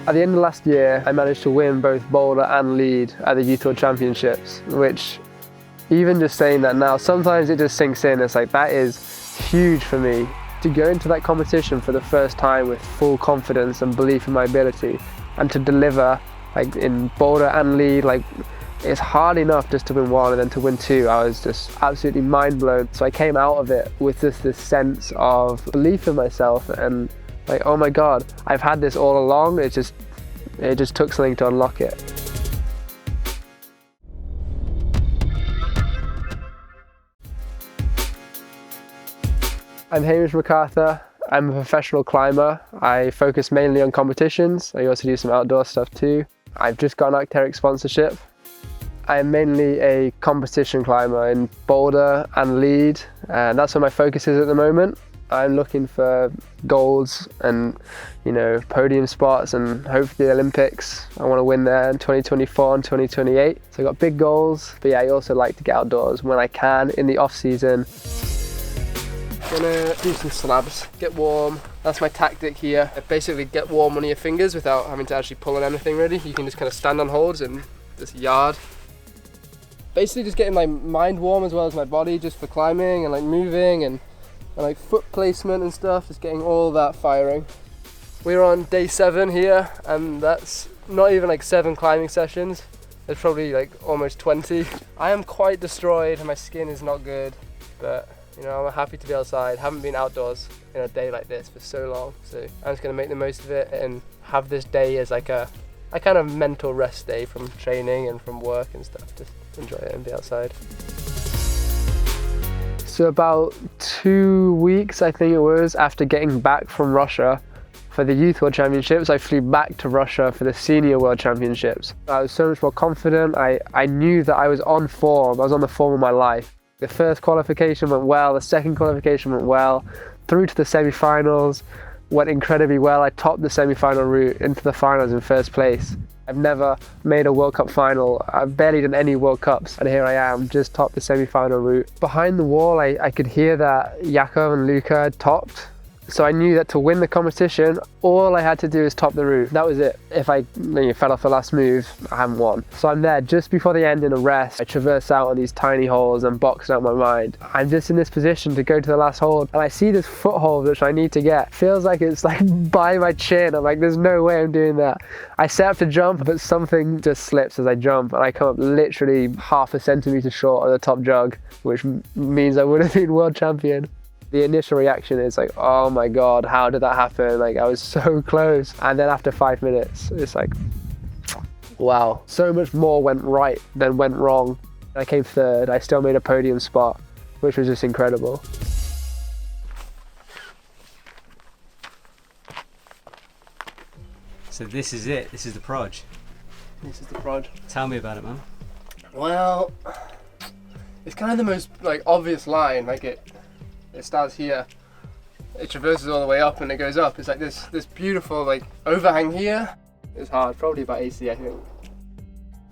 At the end of last year, I managed to win both boulder and lead at the Youth World Championships, which even just saying that now, sometimes it just sinks in. It's like, that is huge for me. To go into that competition for the first time with full confidence and belief in my ability, and to deliver like in boulder and lead, like it's hard enough just to win one and then to win two. I was just absolutely mind blown. So I came out of it with just this sense of belief in myself and like, oh my God, I've had this all along. It just took something to unlock it. I'm Hamish McArthur. I'm a professional climber. I focus mainly on competitions. I also do some outdoor stuff too. I've just got an Arc'teryx sponsorship. I'm mainly a competition climber in boulder and lead, and that's where my focus is at the moment. I'm looking for golds and, you know, podium spots and hopefully the Olympics. I want to win there in 2024 and 2028. So I've got big goals, but yeah, I also like to get outdoors when I can in the off season. Gonna do some slabs, get warm. That's my tactic here. Basically get warm on your fingers without having to actually pull on anything really. You can just kind of stand on holds and just yard. Basically just getting my mind warm as well as my body just for climbing and like moving and like foot placement and stuff, just getting all that firing. We're on day 7 here and that's not even like 7 climbing sessions. There's probably like almost 20. I am quite destroyed and my skin is not good, but you know, I'm happy to be outside. Haven't been outdoors in a day like this for so long, so I'm just gonna make the most of it and have this day as like a kind of mental rest day from training and from work and stuff. Just enjoy it and be outside. So about 2 weeks, I think it was, after getting back from Russia for the Youth World Championships, I flew back to Russia for the Senior World Championships. I was so much more confident. I knew that I was on form. I was on the form of my life. The first qualification went well, the second qualification went well, through to the semi-finals, went incredibly well. I topped the semi-final route into the finals in first place. I've never made a World Cup final. I've barely done any World Cups, and here I am, just topped the semi-final route. Behind the wall, I could hear that Jakob and Luca had topped. So I knew that to win the competition, all I had to do is top the route. That was it. If I fell off the last move, I haven't won. So I'm there just before the end in a rest. I traverse out on these tiny holes and box out my mind. I'm just in this position to go to the last hole, and I see this foothold which I need to get. Feels like it's like by my chin. I'm like, there's no way I'm doing that. I set up to jump, but something just slips as I jump, and I come up literally half a centimetre short of the top jug, which means I would have been world champion. The initial reaction is like, oh my God, how did that happen? Like, I was so close. And then after 5 minutes, it's like, wow. So much more went right than went wrong. I came third. I still made a podium spot, which was just incredible. So this is it. This is the proj. This is the proj. Tell me about it, man. Well, it's kind of the most like obvious line. Like it starts here, it traverses all the way up and it goes up. It's like this beautiful like overhang here. It's hard, probably about AC I think.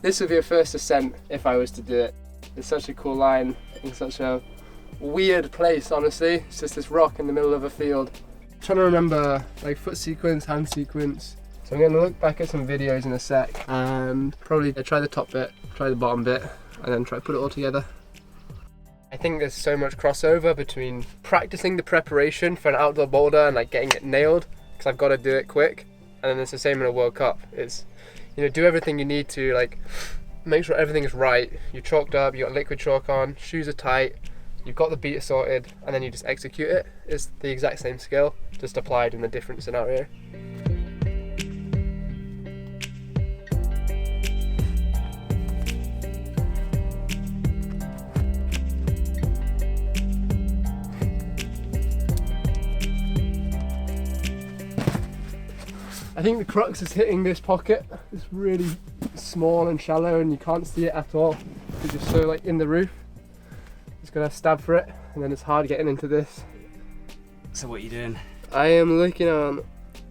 This would be a first ascent if I was to do it. It's such a cool line in such a weird place, honestly. It's just this rock in the middle of a field. I'm trying to remember like foot sequence, hand sequence. So I'm going to look back at some videos in a sec and probably try the top bit, try the bottom bit, and then try to put it all together. I think there's so much crossover between practicing the preparation for an outdoor boulder and like getting it nailed, because I've got to do it quick, and then it's the same in a World Cup. It's, you know, do everything you need to, like make sure everything is right. You're chalked up, you got liquid chalk on, shoes are tight, you've got the beat sorted, and then you just execute it. It's the exact same skill, just applied in a different scenario. I think the crux is hitting this pocket. It's really small and shallow and you can't see it at all because you're so like in the roof. Just gonna stab for it and then it's hard getting into this. So what are you doing? I am looking on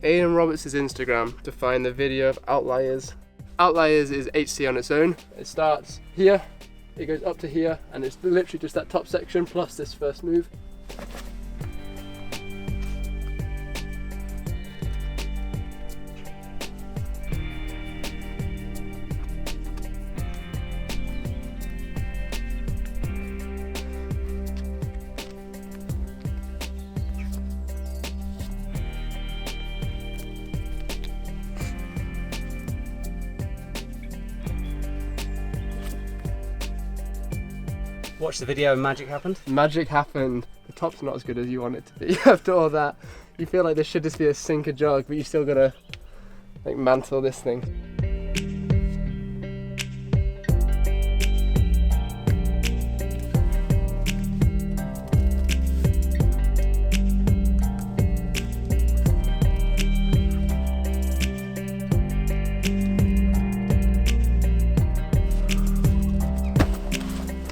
Aidan Roberts' Instagram to find the video of Outliers. Outliers is HC on its own. It starts here, it goes up to here, and it's literally just that top section plus this first move. Watched the video and magic happened? Magic happened. The top's not as good as you want it to be. After all that, you feel like there should just be a sinker jog, but you still gotta like mantle this thing.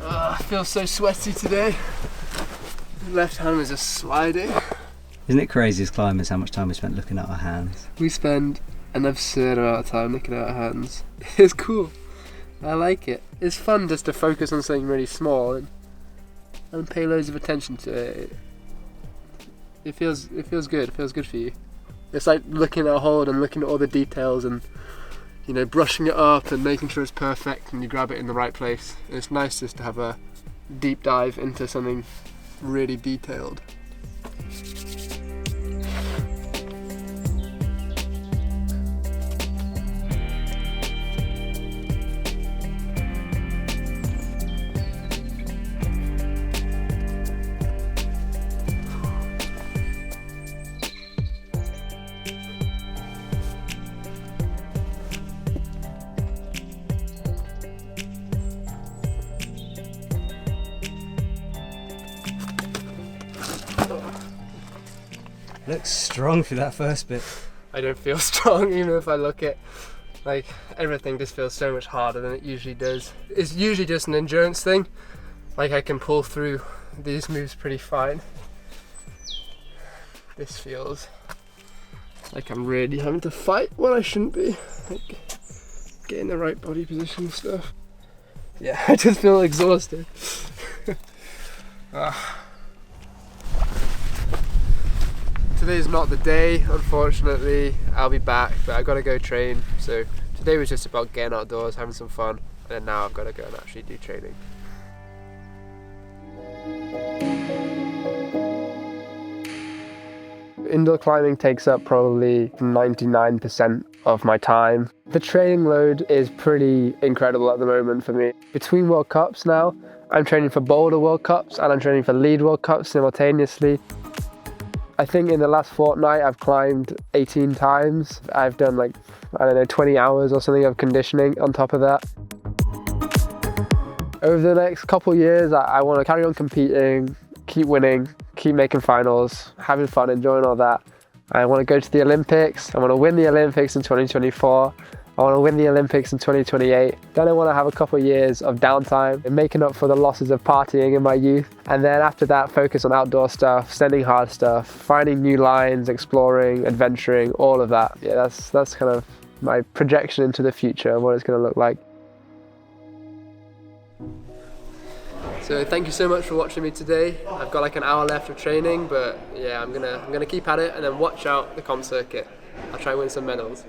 I feel so sweaty today. Left hand is just sliding. Isn't it crazy as climbers how much time we spent looking at our hands? We spend an absurd amount of time looking at our hands. It's cool. I like it. It's fun just to focus on something really small and pay loads of attention to it. It feels good. It feels good for you. It's like looking at a hold and looking at all the details and, you know, brushing it up and making sure it's perfect and you grab it in the right place. And it's nice just to have a deep dive into something really detailed. Looks strong for that first bit. I don't feel strong even if I look at, like, everything just feels so much harder than it usually does. It's usually just an endurance thing. Like, I can pull through these moves pretty fine. This feels like I'm really having to fight when I shouldn't be. Like, getting the right body position and stuff. Yeah, I just feel exhausted. Today's not the day, unfortunately. I'll be back, but I've got to go train. So today was just about getting outdoors, having some fun, and then now I've got to go and actually do training. Indoor climbing takes up probably 99% of my time. The training load is pretty incredible at the moment for me. Between World Cups now, I'm training for Boulder World Cups and I'm training for Lead World Cups simultaneously. I think in the last fortnight I've climbed 18 times. I've done like, I don't know, 20 hours or something of conditioning on top of that. Over the next couple years, I want to carry on competing, keep winning, keep making finals, having fun, enjoying all that. I want to go to the Olympics. I want to win the Olympics in 2024. I want to win the Olympics in 2028. Then I want to have a couple of years of downtime and making up for the losses of partying in my youth. And then after that, focus on outdoor stuff, sending hard stuff, finding new lines, exploring, adventuring, all of that. Yeah, that's kind of my projection into the future and what it's going to look like. So thank you so much for watching me today. I've got like an hour left of training, but yeah, I'm gonna keep at it and then watch out the comp circuit. I'll try and win some medals.